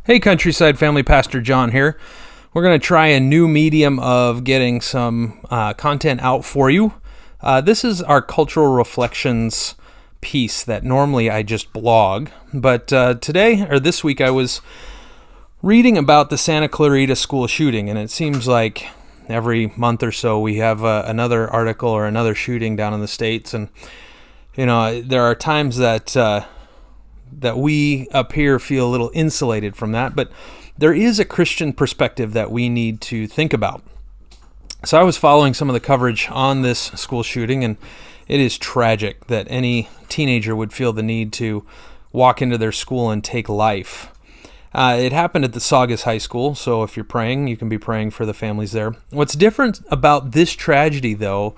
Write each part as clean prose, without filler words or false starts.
Hey, Countryside Family, Pastor John here. We're going to try a new medium of getting some content out for you. This is our cultural reflections piece that normally I just blog, but today, or this week, I was reading about the Santa Clarita school shooting, and it seems like every month or so we have another article or another shooting down in the States, and there are times that we up here feel a little insulated from that, but there is a Christian perspective that we need to think about. So I was following some of the coverage on this school shooting, and it is tragic that any teenager would feel the need to walk into their school and take life. It happened at the Saugus High School, so if you're praying, you can be praying for the families there. What's different about this tragedy, though,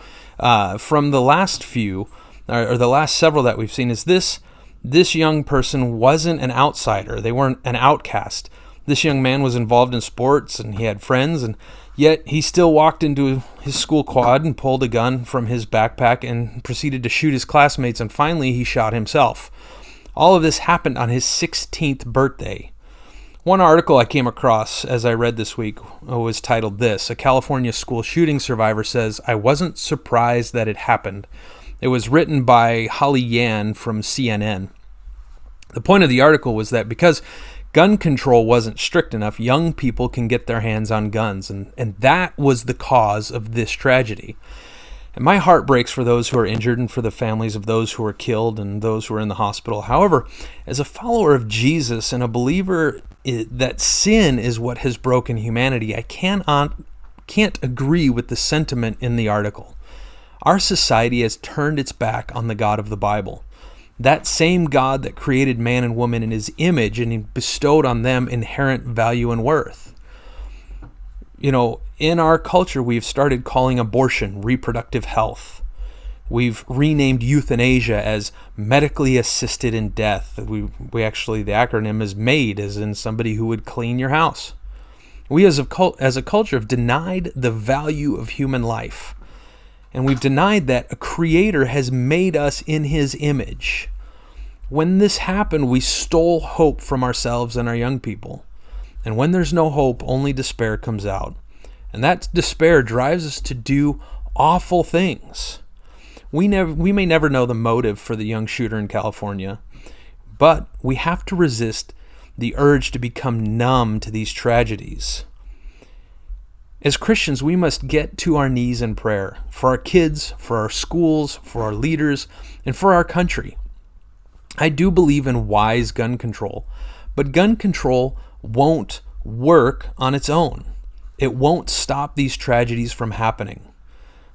from the last few, or the last several that we've seen, is this young person wasn't an outsider. They weren't an outcast. This young man was involved in sports and he had friends, and yet he still walked into his school quad and pulled a gun from his backpack and proceeded to shoot his classmates, and finally he shot himself. All of this happened on his 16th birthday. One article I came across as I read this week was titled this: "A California school shooting survivor says, I wasn't surprised that it happened." It was written by Holly Yan from CNN. The point of the article was that because gun control wasn't strict enough, young people can get their hands on guns, and that was the cause of this tragedy. And my heart breaks for those who are injured and for the families of those who are killed and those who are in the hospital. However, as a follower of Jesus and a believer that sin is what has broken humanity, I can't agree with the sentiment in the article. Our society has turned its back on the God of the Bible. That same God that created man and woman in his image and he bestowed on them inherent value and worth. In our culture, we've started calling abortion reproductive health. We've renamed euthanasia as medically assisted in death. We actually, the acronym is MAID, as in somebody who would clean your house. We as a culture have denied the value of human life. And we've denied that a creator has made us in his image. When this happened, we stole hope from ourselves and our young people. And when there's no hope, only despair comes out. And that despair drives us to do awful things. We may never know the motive for the young shooter in California, but we have to resist the urge to become numb to these tragedies. As Christians, we must get to our knees in prayer for our kids, for our schools, for our leaders, and for our country. I do believe in wise gun control, but gun control won't work on its own. It won't stop these tragedies from happening.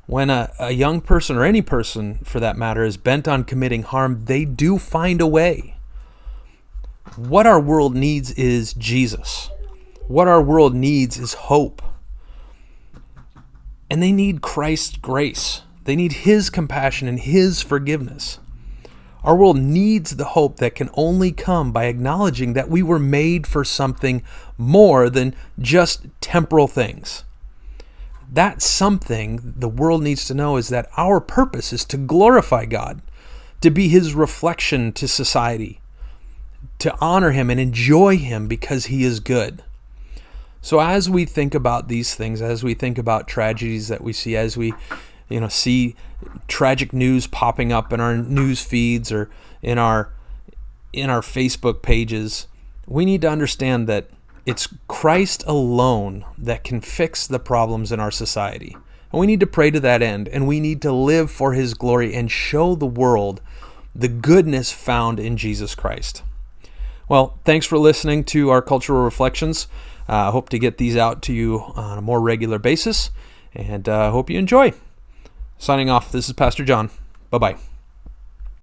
When a young person, or any person for that matter, is bent on committing harm, they do find a way. What our world needs is Jesus. What our world needs is hope. And they need Christ's grace. They need his compassion and his forgiveness. Our world needs the hope that can only come by acknowledging that we were made for something more than just temporal things. That something the world needs to know is that our purpose is to glorify God, to be his reflection to society, to honor him and enjoy him because he is good. So as we think about these things, as we think about tragedies that we see, as we see tragic news popping up in our news feeds or in our Facebook pages, we need to understand that it's Christ alone that can fix the problems in our society. And we need to pray to that end, and we need to live for his glory and show the world the goodness found in Jesus Christ. Well, thanks for listening to our Cultural Reflections. I hope to get these out to you on a more regular basis, and hope you enjoy. Signing off, this is Pastor John. Bye-bye.